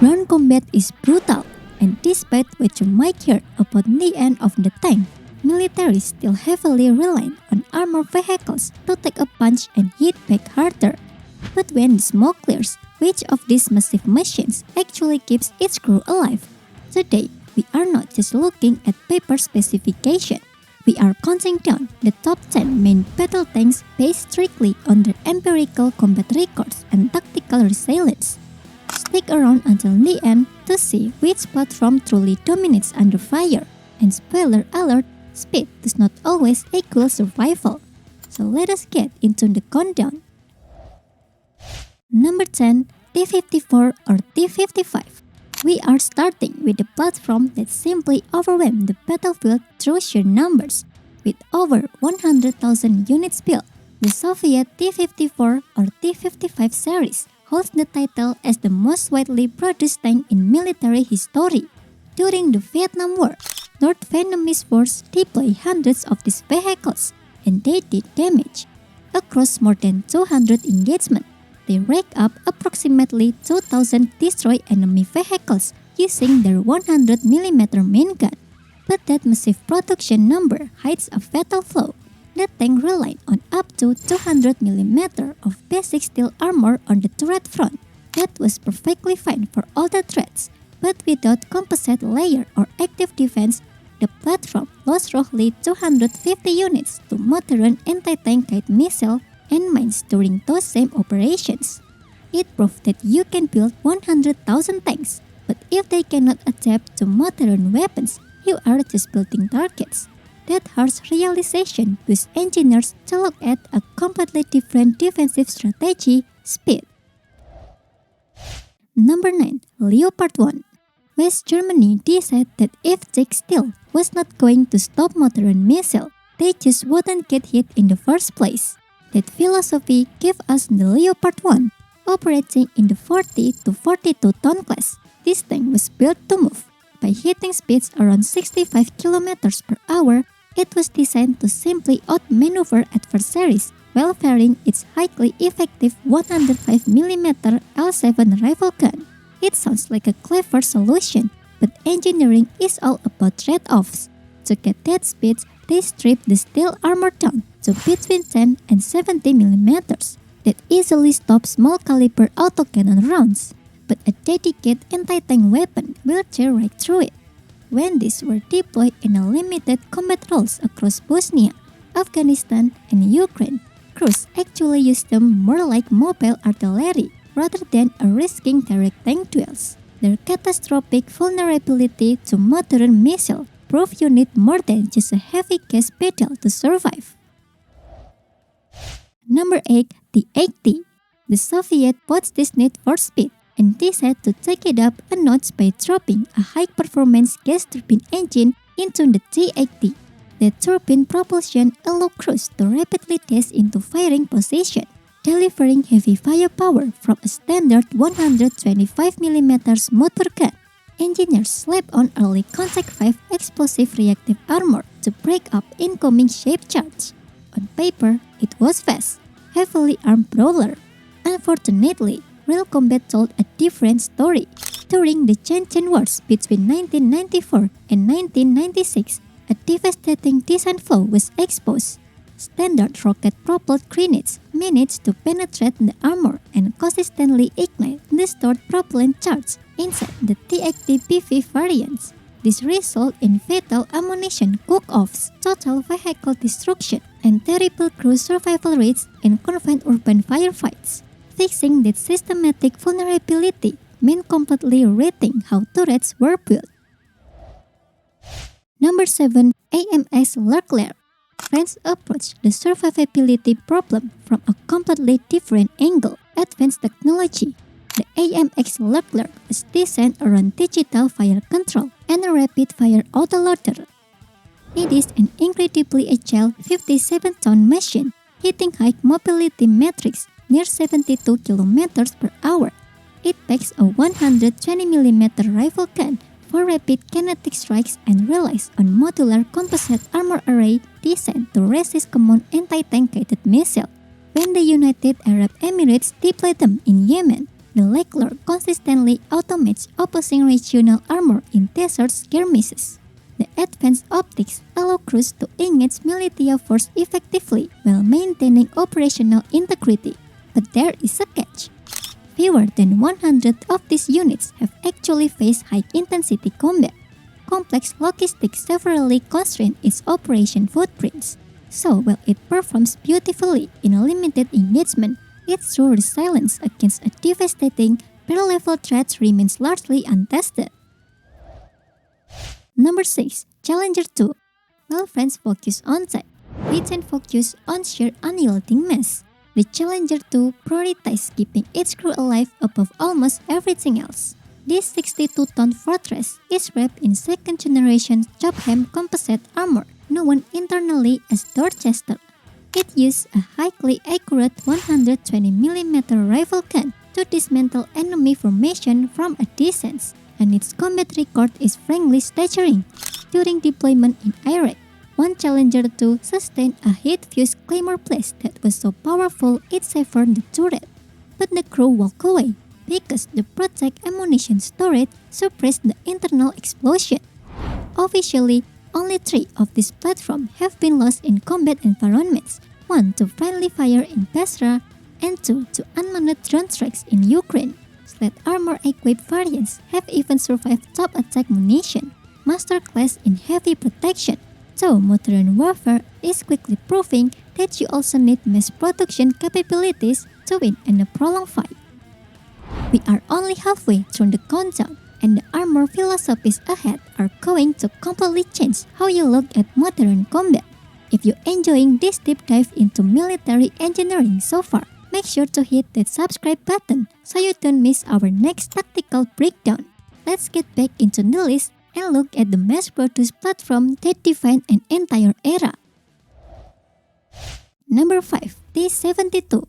Ground combat is brutal, and despite what you might hear about the end of the tank, military still heavily rely on armored vehicles to take a punch and hit back harder. But when the smoke clears, which of these massive machines actually keeps its crew alive? Today, we are not just looking at paper specification. We are counting down the top 10 main battle tanks based strictly on their empirical combat records and tactical resilience. Stick around until the end to see which platform truly dominates under fire. And spoiler alert, speed does not always equal survival. So let us get into the countdown. Number 10. T-54 or T-55. We are starting with the platform that simply overwhelmed the battlefield through sheer numbers. With over 100,000 units built, the Soviet T-54 or T-55 series holds the title as the most widely produced tank in military history. During the Vietnam War, North Vietnamese forces deployed hundreds of these vehicles, and they did damage. Across more than 200 engagements, they racked up approximately 2,000 destroyed enemy vehicles using their 100mm main gun. But that massive production number hides a fatal flaw. The tank relied on up to 200mm of basic steel armor on the turret front. That was perfectly fine for all the threats, but without composite layer or active defense, the platform lost roughly 250 units to modern anti-tank guided missile and mines during those same operations. It proved that you can build 100,000 tanks, but if they cannot adapt to modern weapons, you are just building targets. That harsh realization pushed engineers to look at a completely different defensive strategy: speed. Number 9. Leopard 1. West Germany decided that if thick steel was not going to stop modern missiles, they just wouldn't get hit in the first place. That philosophy gave us the Leopard 1. Operating in the 40 to 42 ton class, this tank was built to move. By hitting speeds around 65 km per hour, it was designed to simply outmaneuver adversaries while firing its highly effective 105mm L7 rifle gun. It sounds like a clever solution, but engineering is all about trade-offs. To get that speed, they stripped the steel armor down to between 10 and 70mm. That easily stops small caliber autocannon rounds, but a dedicated anti-tank weapon will tear right through it. When these were deployed in a limited combat roles across Bosnia, Afghanistan, and Ukraine, crews actually used them more like mobile artillery rather than a risking direct tank duels. Their catastrophic vulnerability to modern missiles proved you need more than just a heavy gas pedal to survive. Number 8. The 80. The Soviet watched this need for speed and decided to take it up a notch by dropping a high-performance gas turbine engine into the T-80. The turbine propulsion allowed crews to rapidly dash into firing position, delivering heavy firepower from a standard 125mm motor gun. Engineers slapped on early Contact 5 explosive reactive armor to break up incoming shape charge. On paper, it was fast, heavily armed brawler. Unfortunately, real combat told a different story. During the Chechen Wars between 1994 and 1996, a devastating design flaw was exposed. Standard rocket-propelled grenades managed to penetrate the armor and consistently ignite the stored propellant charge inside the T-80 PV variants. This resulted in fatal ammunition cook-offs, total vehicle destruction, and terrible crew survival rates in confined urban firefights. Fixing that systematic vulnerability meant completely rethink how turrets were built. Number 7. AMX Leclerc. France approached the survivability problem from a completely different angle: advanced technology. The AMX Leclerc is designed around digital fire control and a rapid-fire autoloader. It is an incredibly agile 57-ton machine, hitting high mobility metrics near 72 km per hour. It packs a 120mm rifle gun for rapid kinetic strikes and relies on modular composite armor array designed to resist common anti-tank guided missiles. When the United Arab Emirates deployed them in Yemen, The Leclerc consistently automates opposing regional armor in desert skirmishes. The advanced optics allow crews to engage militia force effectively while maintaining operational integrity. But there is a catch. Fewer than 100 of these units have actually faced high-intensity combat. Complex logistics severely constrain its operation footprints. So while it performs beautifully in a limited engagement, its true resilience against a devastating per-level threat remains largely untested. Number 6. Challenger 2. While France focused on tech, Britain focused on sheer unyielding mass. The Challenger 2 prioritized keeping its crew alive above almost everything else. This 62-ton fortress is wrapped in second-generation Chopham composite armor, known internally as Dorchester. It used a highly accurate 120mm rifle gun to dismantle enemy formation from a distance, and its combat record is frankly staggering. During deployment in Iraq, one Challenger 2 sustained a heat-fused claymore blast that was so powerful it severed the turret. But the crew walked away because the protect ammunition storage suppressed the internal explosion. Officially, only 3 of these platforms have been lost in combat environments, 1 to friendly fire in Basra and 2 to unmanned drone strikes in Ukraine. Sled armor-equipped variants have even survived top attack munition, masterclass in heavy protection. So modern warfare is quickly proving that you also need mass production capabilities to win in a prolonged fight. We are only halfway through the countdown, and the armor philosophies ahead are going to completely change how you look at modern combat. If you're enjoying this deep dive into military engineering so far, make sure to hit that subscribe button so you don't miss our next tactical breakdown. Let's get back into the list and look at the mass-produced platform that defined an entire era. Number 5. T-72.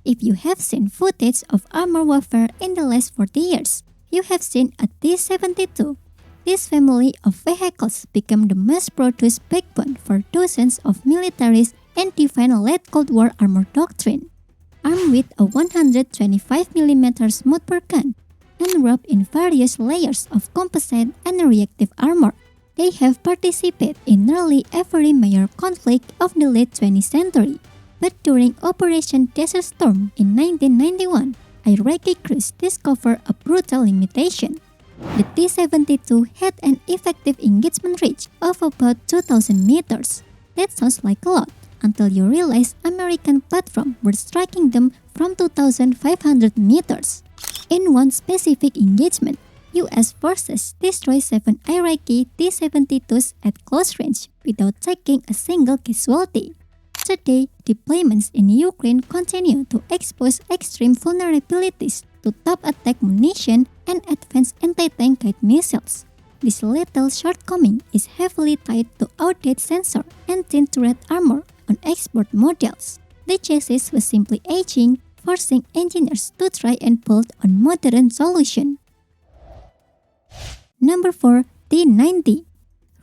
If you have seen footage of armor warfare in the last 40 years, you have seen a T-72. This family of vehicles became the mass-produced backbone for dozens of militaries and defined a late Cold War armor doctrine. Armed with a 125mm smooth gun and wrapped in various layers of composite and reactive armor, they have participated in nearly every major conflict of the late 20th century. But during Operation Desert Storm in 1991, Iraqi crews discovered a brutal limitation. The T-72 had an effective engagement range of about 2,000 meters. That sounds like a lot, until you realize American platforms were striking them from 2,500 meters. In one specific engagement, U.S. forces destroyed 7 Iraqi T-72s at close range without taking a single casualty. Today, deployments in Ukraine continue to expose extreme vulnerabilities to top attack munition and advanced anti-tank guide missiles. This lethal shortcoming is heavily tied to outdated sensor and thin turret armor on export models. The chassis was simply aging, forcing engineers to try and build on modern solutions. Number 4. T-90.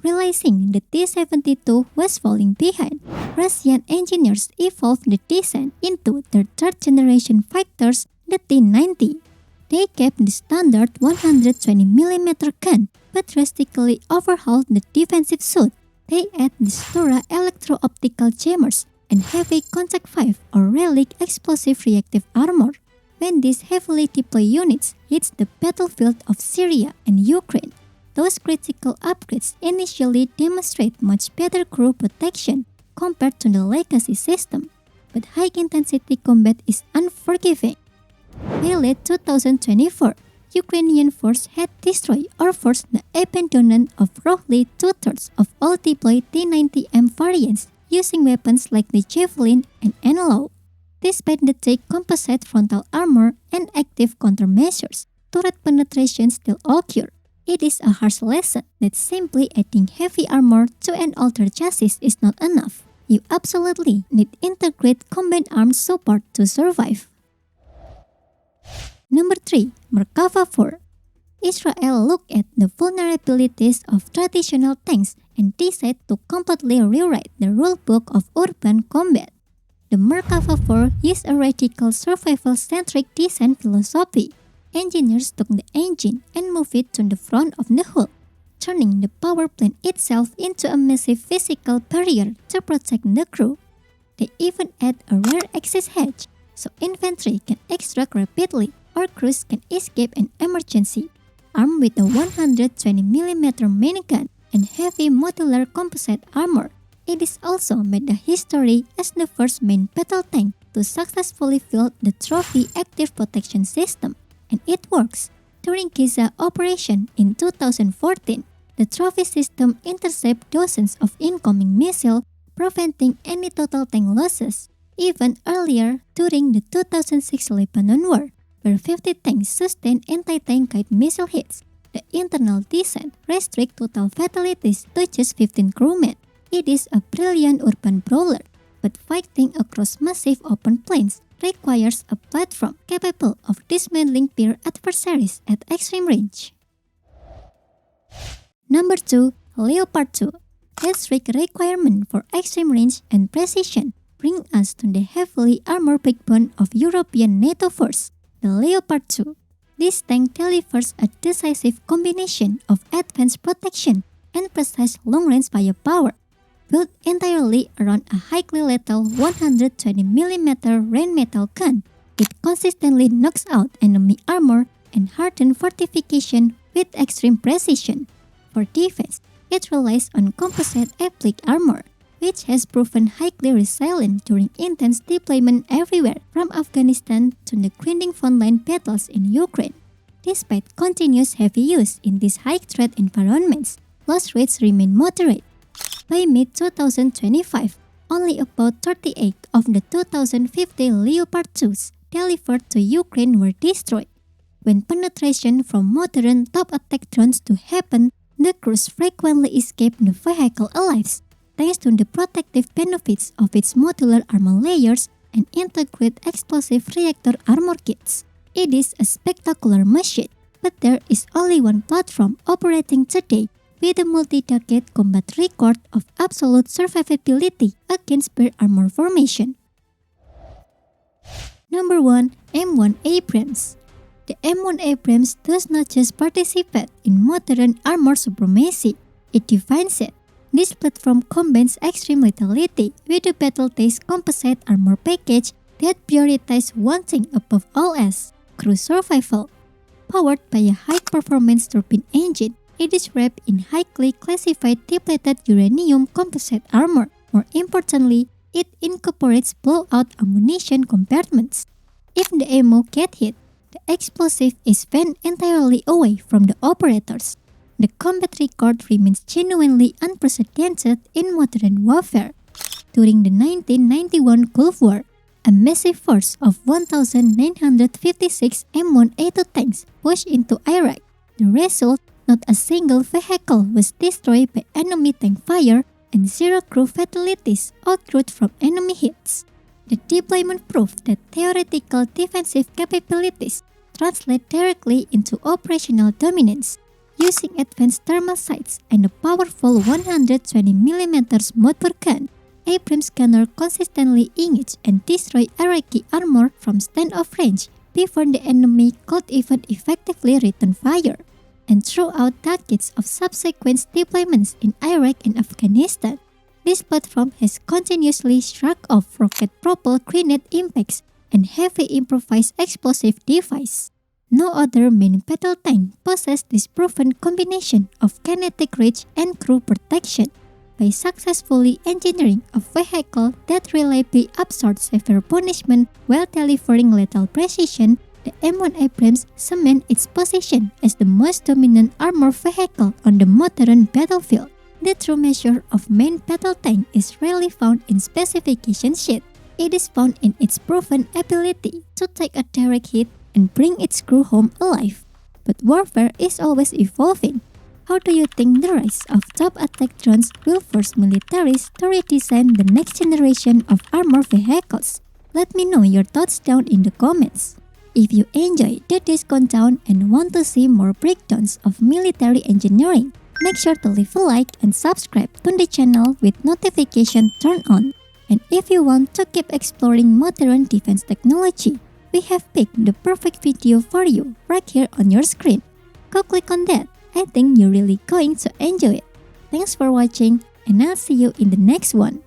Realizing the T-72 was falling behind, Russian engineers evolved the design into their third-generation fighters, the T-90. They kept the standard 120mm gun, but drastically overhauled the defensive suit. They add the Stura electro-optical jammers and heavy contact 5 or relic explosive reactive armor. When these heavily deployed units hit the battlefield of Syria and Ukraine, those critical upgrades initially demonstrate much better crew protection compared to the legacy system, but high-intensity combat is unforgiving. By late 2024, Ukrainian forces had destroyed or forced the abandonment of roughly 2/3 of all deployed T-90M variants using weapons like the Javelin and Enlow. Despite the thick composite frontal armor and active countermeasures, turret penetration still occurs. It is a harsh lesson that simply adding heavy armor to an older chassis is not enough. You absolutely need integrated combat arms support to survive. Number 3. Merkava IV. Israel looked at the vulnerabilities of traditional tanks and decided to completely rewrite the rulebook of urban combat. The Merkava IV used a radical survival-centric design philosophy. Engineers took the engine and moved it to the front of the hull, turning the power plant itself into a massive physical barrier to protect the crew. They even add a rear access hatch so infantry can extract rapidly or crews can escape an emergency. Armed with a 120mm minigun and heavy modular composite armor, it is also made the history as the first main battle tank to successfully field the trophy active protection system, and it works. During Giza operation in 2014, the trophy system intercepted dozens of incoming missiles, preventing any total tank losses. Even earlier, during the 2006 Lebanon War, where 50 tanks sustained anti-tank guided missile hits, the internal design restricts total fatalities to just 15 crewmen. It is a brilliant urban brawler, but fighting across massive open plains requires a platform capable of dismantling peer adversaries at extreme range. Number 2. Leopard 2. The strict requirement for extreme range and precision bring us to the heavily armored backbone of European NATO force, the Leopard 2. This tank delivers a decisive combination of advanced protection and precise long-range firepower. Built entirely around a highly lethal 120mm Rheinmetall gun, it consistently knocks out enemy armor and hardened fortification with extreme precision. For defense, it relies on composite applique armor, which has proven highly resilient during intense deployment everywhere from Afghanistan to the grinding frontline battles in Ukraine. Despite continuous heavy use in these high-threat environments, loss rates remain moderate. By mid-2025, only about 38 of the 2,050 Leopard 2s delivered to Ukraine were destroyed. When penetration from modern top attack drones to happen, the crews frequently escape the vehicle alive, thanks to the protective benefits of its modular armor layers and integrated explosive reactor armor kits. It is a spectacular machine, but there is only one platform operating today with a multi-decade combat record of absolute survivability against peer armor formation. Number 1. M1 Abrams. The M1 Abrams does not just participate in modern armor supremacy, it defines it. This platform combines extreme lethality with a battle-tested composite armor package that prioritizes one thing above all else: crew survival. Powered by a high-performance turbine engine, it is wrapped in highly classified depleted uranium composite armor. More importantly, it incorporates blowout ammunition compartments. If the ammo gets hit, the explosive is fanned entirely away from the operators. The combat record remains genuinely unprecedented in modern warfare. During the 1991 Gulf War, a massive force of 1,956 M1A2 tanks pushed into Iraq. The result: not a single vehicle was destroyed by enemy tank fire and zero crew fatalities accrued from enemy hits. The deployment proved that theoretical defensive capabilities translate directly into operational dominance. Using advanced thermal sights and a powerful 120mm mortar gun, Abrams gunner consistently engage and destroy Iraqi armor from standoff range before the enemy could even effectively return fire. And throughout decades of subsequent deployments in Iraq and Afghanistan, this platform has continuously struck off rocket-propelled grenade impacts and heavy improvised explosive devices. No other main battle tank possesses this proven combination of kinetic reach and crew protection. By successfully engineering a vehicle that reliably absorbs severe punishment while delivering lethal precision, the M1 Abrams cements its position as the most dominant armored vehicle on the modern battlefield. The true measure of main battle tank is rarely found in specification sheet. It is found in its proven ability to take a direct hit and bring its crew home alive. But warfare is always evolving. How do you think the rise of top attack drones will force militaries to redesign the next generation of armored vehicles? Let me know your thoughts down in the comments. If you enjoyed this countdown and want to see more breakdowns of military engineering, make sure to leave a like and subscribe to the channel with notification turned on. And if you want to keep exploring modern defense technology, we have picked the perfect video for you right here on your screen. Go click on that. I think you're really going to enjoy it. Thanks for watching, and I'll see you in the next one.